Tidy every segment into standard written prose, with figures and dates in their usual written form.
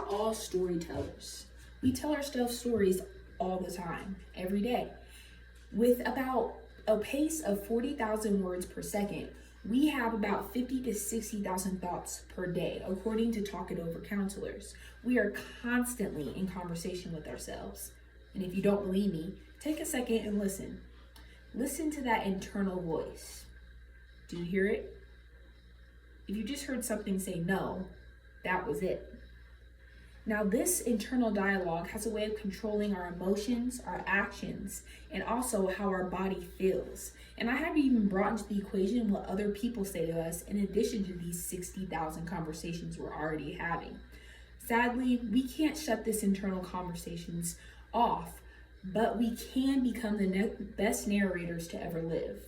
are all storytellers. We tell ourselves stories all the time, every day. With about a pace of 40,000 words per second, we have about 50 to 60,000 thoughts per day, according to Talk It Over counselors. We are constantly in conversation with ourselves. And if you don't believe me, take a second and listen. Listen to that internal voice. Do you hear it? If you just heard something say no, that was it. Now, this internal dialogue has a way of controlling our emotions, our actions, and also how our body feels. And I haven't even brought into the equation what other people say to us in addition to these 60,000 conversations we're already having. Sadly, we can't shut this internal conversations off, but we can become the best narrators to ever live.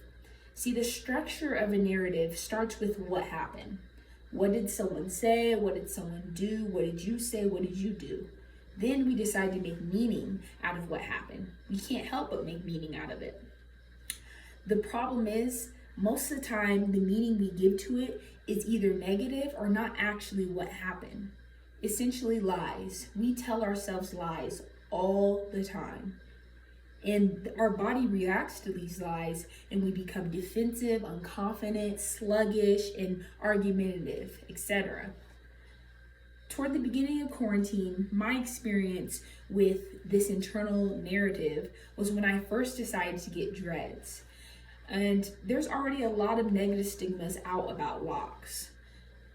See, the structure of a narrative starts with what happened. What did someone say? What did someone do? What did you say? What did you do? Then we decide to make meaning out of what happened. We can't help but make meaning out of it. The problem is, most of the time, the meaning we give to it is either negative or not actually what happened. Essentially lies. We tell ourselves lies all the time. And our body reacts to these lies, and we become defensive, unconfident, sluggish, and argumentative, etc. Toward the beginning of quarantine, my experience with this internal narrative was when I first decided to get dreads. And there's already a lot of negative stigmas out about locks,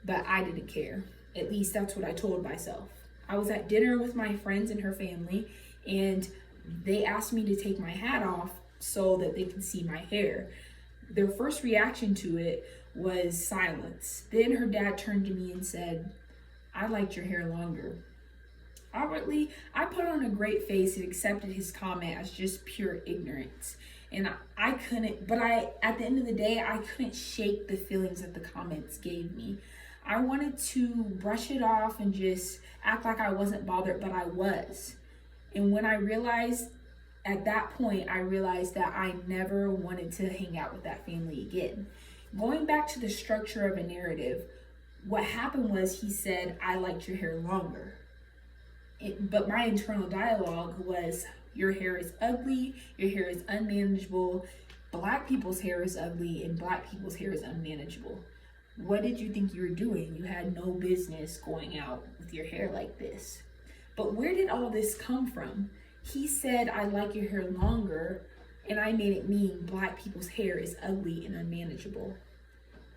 but I didn't care. At least that's what I told myself. I was at dinner with my friends and her family, and they asked me to take my hat off so that they could see my hair. Their first reaction to it was silence. Then her dad turned to me and said, "I liked your hair longer." Outwardly, I put on a great face and accepted his comment as just pure ignorance. And at the end of the day, I couldn't shake the feelings that the comments gave me. I wanted to brush it off and just act like I wasn't bothered, but I was. And when at that point, I realized that I never wanted to hang out with that family again. Going back to the structure of a narrative, what happened was he said, "I liked your hair longer." But my internal dialogue was, your hair is ugly, your hair is unmanageable, Black people's hair is ugly, and Black people's hair is unmanageable. What did you think you were doing? You had no business going out with your hair like this. But where did all this come from? He said, "I like your hair longer," and I made it mean Black people's hair is ugly and unmanageable.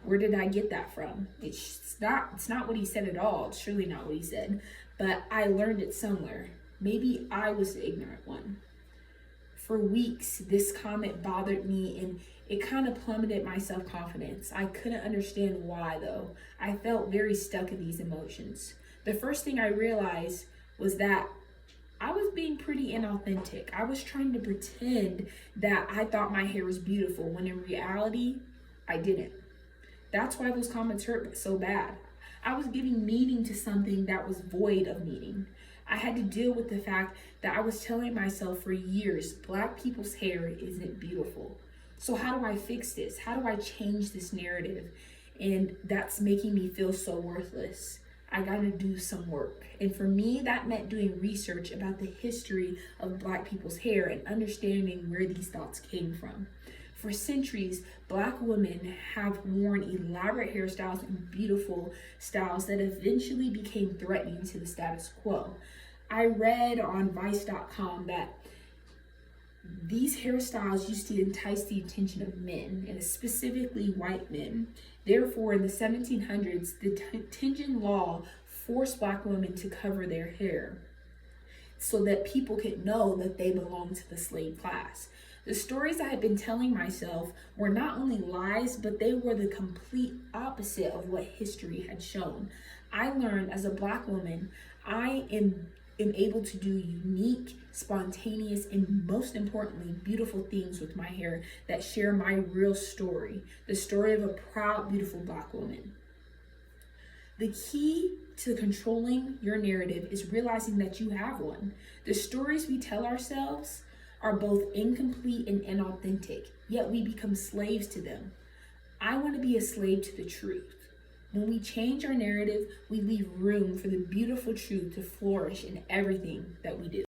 Where did I get that from? It's not what he said at all. It's surely not what he said, but I learned it somewhere. Maybe I was the ignorant one. For weeks, this comment bothered me, and it kind of plummeted my self-confidence. I couldn't understand why, though. I felt very stuck in these emotions. The first thing I realized was that I was being pretty inauthentic. I was trying to pretend that I thought my hair was beautiful, when in reality, I didn't. That's why those comments hurt so bad. I was giving meaning to something that was void of meaning. I had to deal with the fact that I was telling myself for years, Black people's hair isn't beautiful. So how do I fix this? How do I change this narrative? And that's making me feel so worthless. I gotta do some work. And for me, that meant doing research about the history of Black people's hair and understanding where these thoughts came from. For centuries, Black women have worn elaborate hairstyles and beautiful styles that eventually became threatening to the status quo. I read on Vice.com that these hairstyles used to entice the attention of men, and specifically white men. Therefore, in the 1700s, the Tenjin law forced Black women to cover their hair so that people could know that they belonged to the slave class. The stories I had been telling myself were not only lies, but they were the complete opposite of what history had shown. I learned as a Black woman, I am able to do unique, spontaneous, and most importantly, beautiful things with my hair that share my real story, the story of a proud, beautiful Black woman. The key to controlling your narrative is realizing that you have one. The stories we tell ourselves are both incomplete and inauthentic, yet we become slaves to them. I want to be a slave to the truth. When we change our narrative, we leave room for the beautiful truth to flourish in everything that we do.